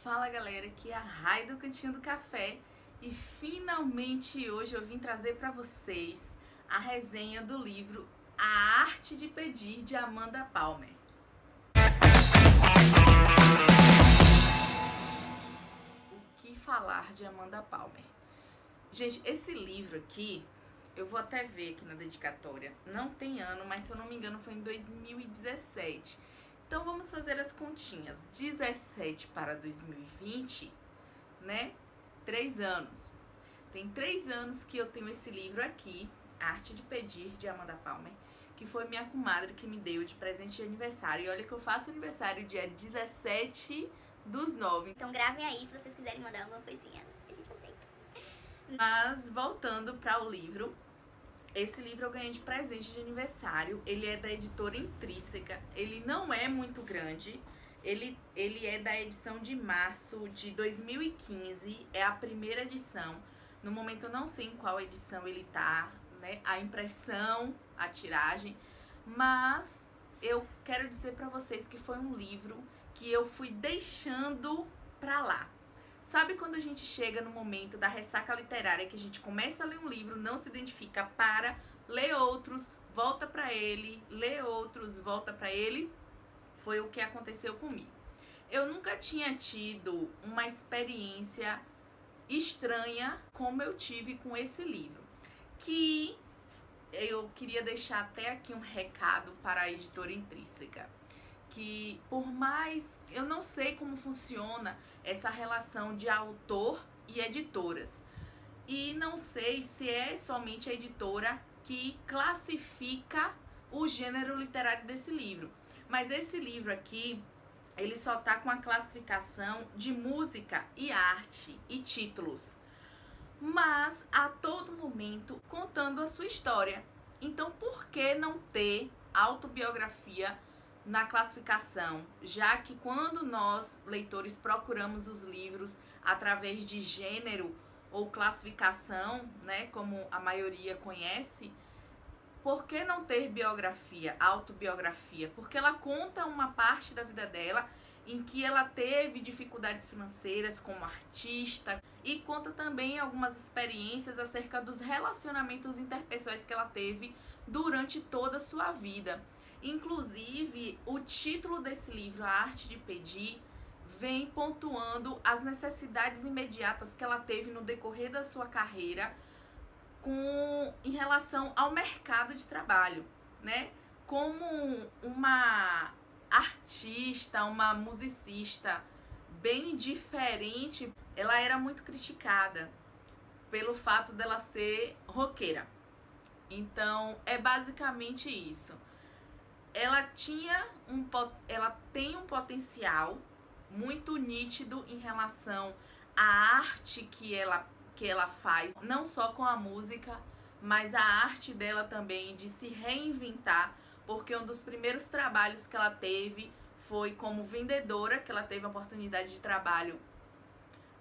Fala galera, aqui é a Rai do Cantinho do Café e finalmente hoje eu vim trazer para vocês a resenha do livro A Arte de Pedir, de Amanda Palmer. O que falar de Amanda Palmer? Gente, esse livro aqui, eu vou até ver aqui na dedicatória, não tem ano, mas se eu não me engano foi em 2017. Então vamos fazer as continhas. 17 para 2020, né? 3 anos. Tem 3 anos que eu tenho esse livro aqui, A Arte de Pedir, de Amanda Palmer, que foi minha comadre que me deu de presente de aniversário. E olha que eu faço aniversário dia 17/9. Então gravem aí se vocês quiserem mandar alguma coisinha. A gente aceita. Mas voltando para o livro, esse livro eu ganhei de presente de aniversário. Ele é da editora Intrínseca. Ele não é muito grande. Ele é da edição de março de 2015. É a primeira edição. No momento eu não sei em qual edição ele tá, né? A impressão, a tiragem. Mas eu quero dizer pra vocês que foi um livro que eu fui deixando pra lá. Sabe quando a gente chega no momento da ressaca literária, que a gente começa a ler um livro, não se identifica, para, lê outros, volta pra ele, lê outros, volta pra ele? Foi o que aconteceu comigo. Eu nunca tinha tido uma experiência estranha como eu tive com esse livro. Que eu queria deixar até aqui um recado para a editora Intrínseca. Que por mais, eu não sei como funciona essa relação de autor e editoras. E não sei se é somente a editora que classifica o gênero literário desse livro. Mas esse livro aqui, ele só tá com a classificação de música e arte e títulos. Mas a todo momento contando a sua história. Então por que não ter autobiografia na classificação, já que quando nós, leitores, procuramos os livros através de gênero ou classificação, né, como a maioria conhece, por que não ter biografia, autobiografia? Porque ela conta uma parte da vida dela em que ela teve dificuldades financeiras como artista e conta também algumas experiências acerca dos relacionamentos interpessoais que ela teve durante toda a sua vida. Inclusive, o título desse livro, A Arte de Pedir, vem pontuando as necessidades imediatas que ela teve no decorrer da sua carreira em relação ao mercado de trabalho, né? Como uma artista, uma musicista bem diferente, ela era muito criticada pelo fato dela ser roqueira. Então, é basicamente isso. Ela tem um potencial muito nítido em relação à arte que ela faz, não só com a música, mas a arte dela também de se reinventar, porque um dos primeiros trabalhos que ela teve foi como vendedora, que ela teve a oportunidade de trabalho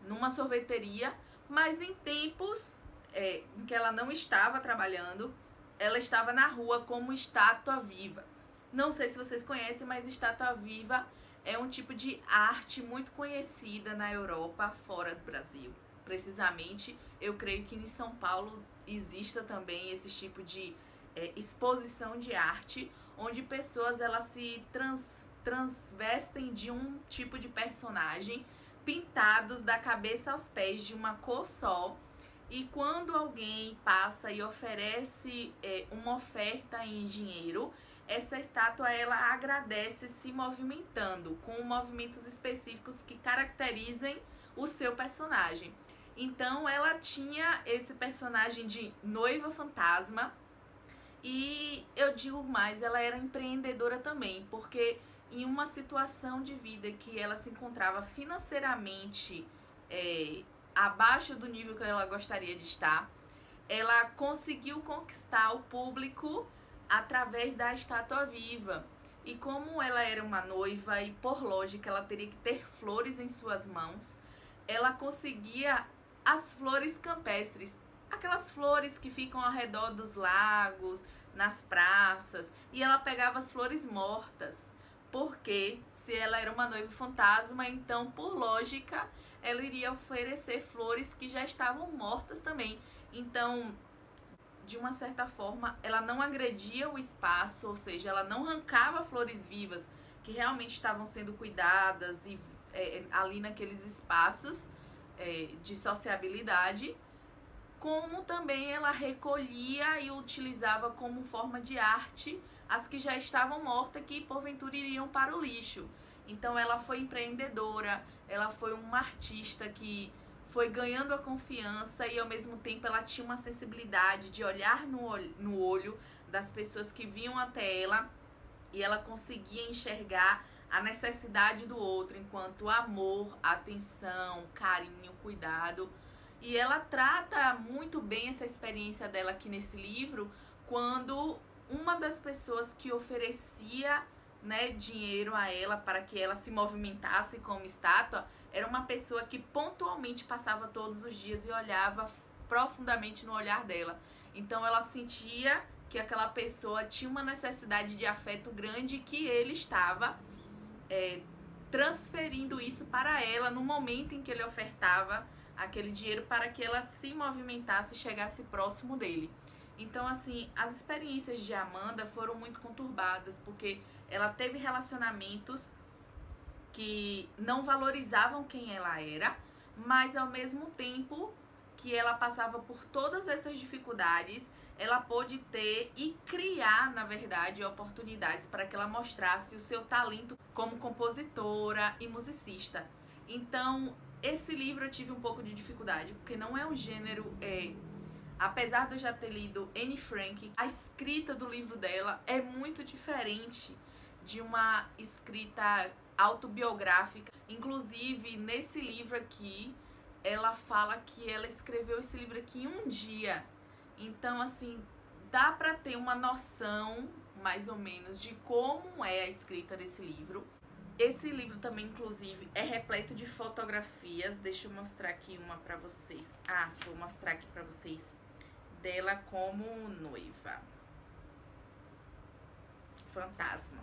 numa sorveteria, mas em tempos em que ela não estava trabalhando, ela estava na rua como estátua viva. Não sei se vocês conhecem, mas estátua viva é um tipo de arte muito conhecida na Europa, fora do Brasil. Precisamente, eu creio que em São Paulo exista também esse tipo de exposição de arte, onde pessoas elas se transvestem de um tipo de personagem, pintados da cabeça aos pés de uma cor só. E quando alguém passa e oferece uma oferta em dinheiro, essa estátua ela agradece se movimentando com movimentos específicos que caracterizem o seu personagem. Então ela tinha esse personagem de noiva fantasma e eu digo mais, ela era empreendedora também, porque em uma situação de vida que ela se encontrava financeiramente abaixo do nível que ela gostaria de estar, ela conseguiu conquistar o público através da estátua viva. E como ela era uma noiva e por lógica ela teria que ter flores em suas mãos, ela conseguia as flores campestres, aquelas flores que ficam ao redor dos lagos, nas praças, e ela pegava as flores mortas porque se ela era uma noiva fantasma, então, por lógica, ela iria oferecer flores que já estavam mortas também. Então, de uma certa forma, ela não agredia o espaço, ou seja, ela não arrancava flores vivas que realmente estavam sendo cuidadas e ali naqueles espaços de sociabilidade, como também ela recolhia e utilizava como forma de arte as que já estavam mortas, que porventura iriam para o lixo. Então ela foi empreendedora, ela foi uma artista que foi ganhando a confiança e ao mesmo tempo ela tinha uma sensibilidade de olhar no olho das pessoas que vinham até ela, e ela conseguia enxergar a necessidade do outro enquanto amor, atenção, carinho, cuidado. E ela trata muito bem essa experiência dela aqui nesse livro, quando uma das pessoas que oferecia, né, dinheiro a ela para que ela se movimentasse como estátua, era uma pessoa que pontualmente passava todos os dias e olhava profundamente no olhar dela. Então ela sentia que aquela pessoa tinha uma necessidade de afeto grande, que ele estava transferindo isso para ela no momento em que ele ofertava aquele dinheiro para que ela se movimentasse e chegasse próximo dele. Então, assim, as experiências de Amanda foram muito conturbadas, porque ela teve relacionamentos que não valorizavam quem ela era, mas ao mesmo tempo que ela passava por todas essas dificuldades, ela pôde ter e criar, na verdade, oportunidades para que ela mostrasse o seu talento como compositora e musicista. Então, esse livro eu tive um pouco de dificuldade, porque não é um gênero... Apesar de eu já ter lido Anne Frank, a escrita do livro dela é muito diferente de uma escrita autobiográfica. Inclusive, nesse livro aqui, ela fala que ela escreveu esse livro aqui em um dia. Então, assim, dá pra ter uma noção, mais ou menos, de como é a escrita desse livro. Esse livro também, inclusive, é repleto de fotografias. Deixa eu mostrar aqui uma pra vocês. Vou mostrar aqui pra vocês dela como noiva. Fantasma.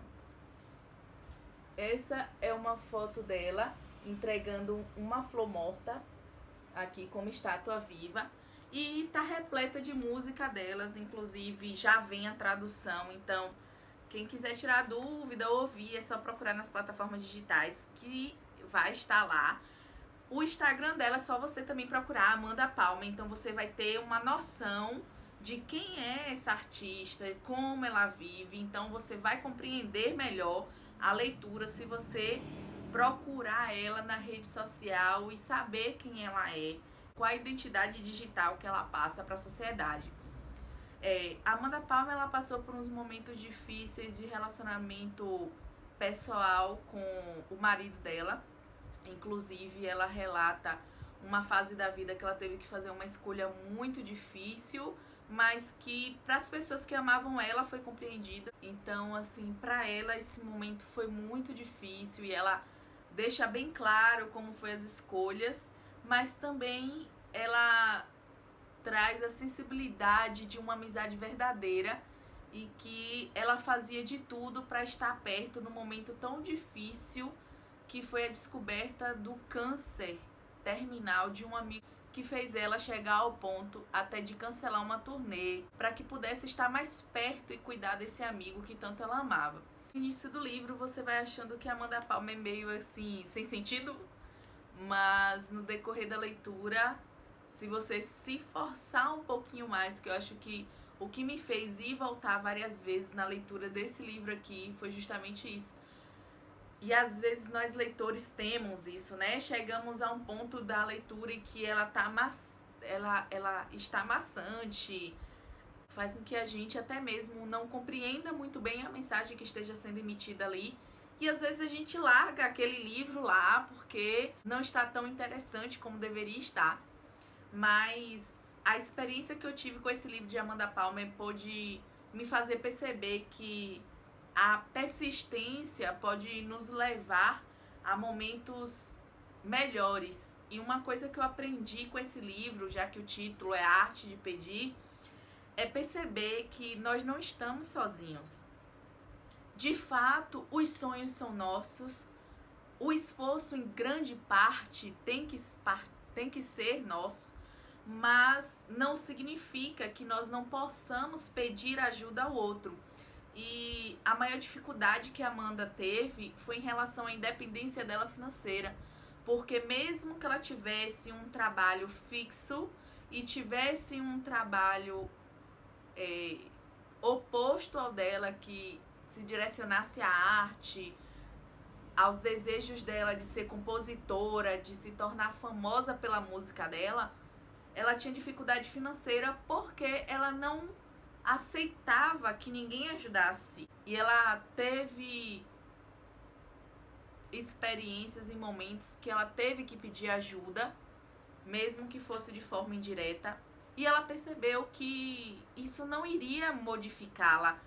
Essa é uma foto dela entregando uma flor morta aqui como estátua viva. E tá repleta de música delas, inclusive já vem a tradução. Então, quem quiser tirar dúvida ou ouvir, é só procurar nas plataformas digitais que vai estar lá. O Instagram dela é só você também procurar Amanda Palmer, então você vai ter uma noção de quem é essa artista, como ela vive. Então você vai compreender melhor a leitura se você procurar ela na rede social e saber quem ela é, qual a identidade digital que ela passa para a sociedade. Amanda Palmer, ela passou por uns momentos difíceis de relacionamento pessoal com o marido dela. Inclusive, ela relata uma fase da vida que ela teve que fazer uma escolha muito difícil, mas que para as pessoas que amavam ela foi compreendida. Então, assim, para ela esse momento foi muito difícil e ela deixa bem claro como foi as escolhas, mas também ela traz a sensibilidade de uma amizade verdadeira e que ela fazia de tudo para estar perto no momento tão difícil que foi a descoberta do câncer terminal de um amigo, que fez ela chegar ao ponto até de cancelar uma turnê para que pudesse estar mais perto e cuidar desse amigo que tanto ela amava. No início do livro você vai achando que Amanda Palmer é meio assim, sem sentido, mas no decorrer da leitura, se você se forçar um pouquinho mais, que eu acho que o que me fez ir voltar várias vezes na leitura desse livro aqui foi justamente isso. E às vezes nós leitores temos isso, né? Chegamos a um ponto da leitura em que ela está maçante, faz com que a gente até mesmo não compreenda muito bem a mensagem que esteja sendo emitida ali. E às vezes a gente larga aquele livro lá porque não está tão interessante como deveria estar. Mas a experiência que eu tive com esse livro de Amanda Palmer pôde me fazer perceber que a persistência pode nos levar a momentos melhores. E uma coisa que eu aprendi com esse livro, já que o título é A Arte de Pedir, é perceber que nós não estamos sozinhos. De fato, os sonhos são nossos, o esforço em grande parte tem que ser nosso, mas não significa que nós não possamos pedir ajuda ao outro. E a maior dificuldade que a Amanda teve foi em relação à independência dela financeira, porque mesmo que ela tivesse um trabalho fixo e tivesse um trabalho oposto ao dela, que se direcionasse à arte, aos desejos dela de ser compositora, de se tornar famosa pela música dela, ela tinha dificuldade financeira porque ela não aceitava que ninguém ajudasse. E ela teve experiências em momentos que ela teve que pedir ajuda, mesmo que fosse de forma indireta, e ela percebeu que isso não iria modificá-la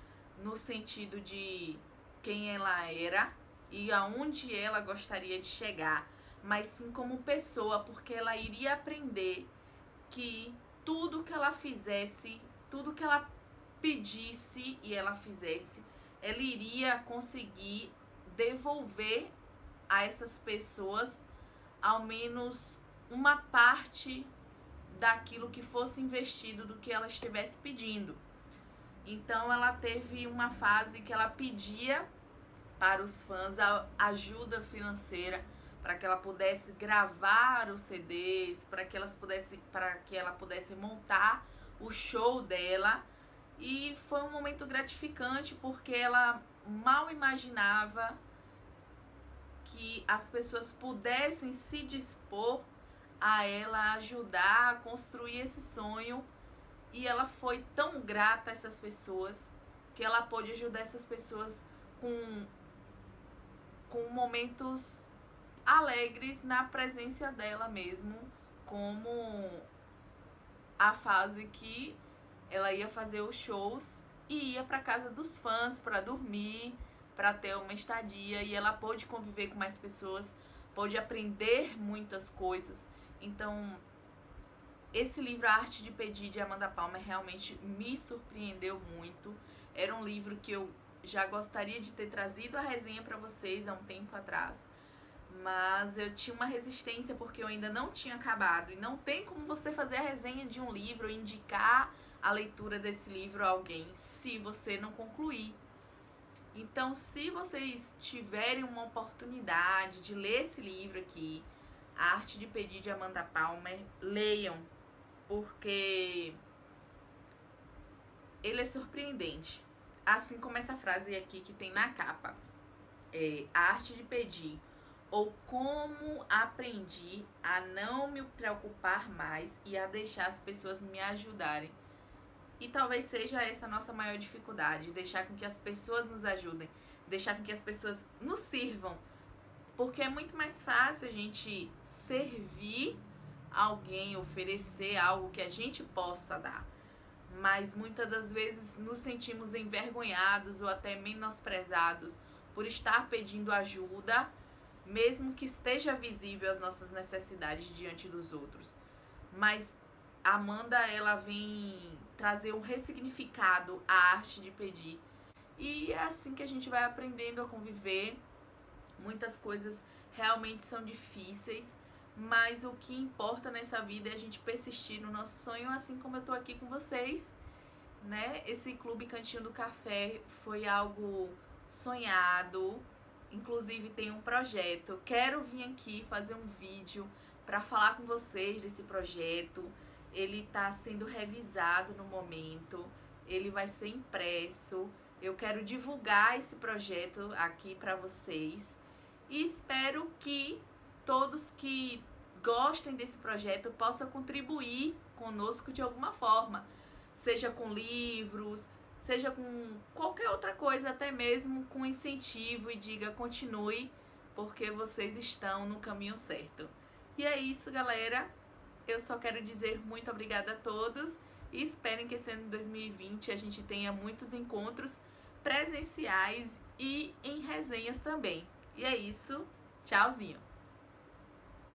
no sentido de quem ela era e aonde ela gostaria de chegar, mas sim como pessoa, porque ela iria aprender que tudo que ela fizesse, tudo que ela pedisse e ela fizesse, ela iria conseguir devolver a essas pessoas ao menos uma parte daquilo que fosse investido, do que ela estivesse pedindo. Então ela teve uma fase que ela pedia para os fãs a ajuda financeira para que ela pudesse gravar os CDs, para que ela pudesse montar o show dela. E foi um momento gratificante porque ela mal imaginava que as pessoas pudessem se dispor a ela ajudar a construir esse sonho. E ela foi tão grata a essas pessoas que ela pôde ajudar essas pessoas com momentos alegres na presença dela mesmo, como a fase que ela ia fazer os shows e ia para casa dos fãs para dormir, para ter uma estadia, e ela pôde conviver com mais pessoas, pôde aprender muitas coisas. Então, esse livro, A Arte de Pedir, de Amanda Palmer, realmente me surpreendeu muito. Era um livro que eu já gostaria de ter trazido a resenha para vocês há um tempo atrás, mas eu tinha uma resistência porque eu ainda não tinha acabado, e não tem como você fazer a resenha de um livro, indicar a leitura desse livro a alguém, se você não concluir. Então, se vocês tiverem uma oportunidade de ler esse livro aqui, A Arte de Pedir, de Amanda Palmer, leiam, porque ele é surpreendente. Assim como essa frase aqui que tem na capa, A Arte de Pedir, ou como aprendi a não me preocupar mais e a deixar as pessoas me ajudarem. E talvez seja essa a nossa maior dificuldade, deixar com que as pessoas nos ajudem, deixar com que as pessoas nos sirvam, porque é muito mais fácil a gente servir alguém, oferecer algo que a gente possa dar, mas muitas das vezes nos sentimos envergonhados ou até menosprezados por estar pedindo ajuda, mesmo que esteja visível as nossas necessidades diante dos outros. Mas a Amanda, ela vem trazer um ressignificado à arte de pedir, e é assim que a gente vai aprendendo a conviver. Muitas coisas realmente são difíceis, mas o que importa nessa vida é a gente persistir no nosso sonho, assim como eu tô aqui com vocês, né? Esse Clube Cantinho do Café foi algo sonhado, inclusive tem um projeto. Quero vir aqui fazer um vídeo para falar com vocês desse projeto. Ele tá sendo revisado no momento, ele vai ser impresso. Eu quero divulgar esse projeto aqui para vocês e espero que todos que gostem desse projeto possam contribuir conosco de alguma forma, seja com livros, seja com qualquer outra coisa, até mesmo com incentivo, e diga: continue, porque vocês estão no caminho certo. E é isso, galera. Eu só quero dizer muito obrigada a todos e esperem que esse ano de 2020 a gente tenha muitos encontros presenciais e em resenhas também. E é isso, tchauzinho!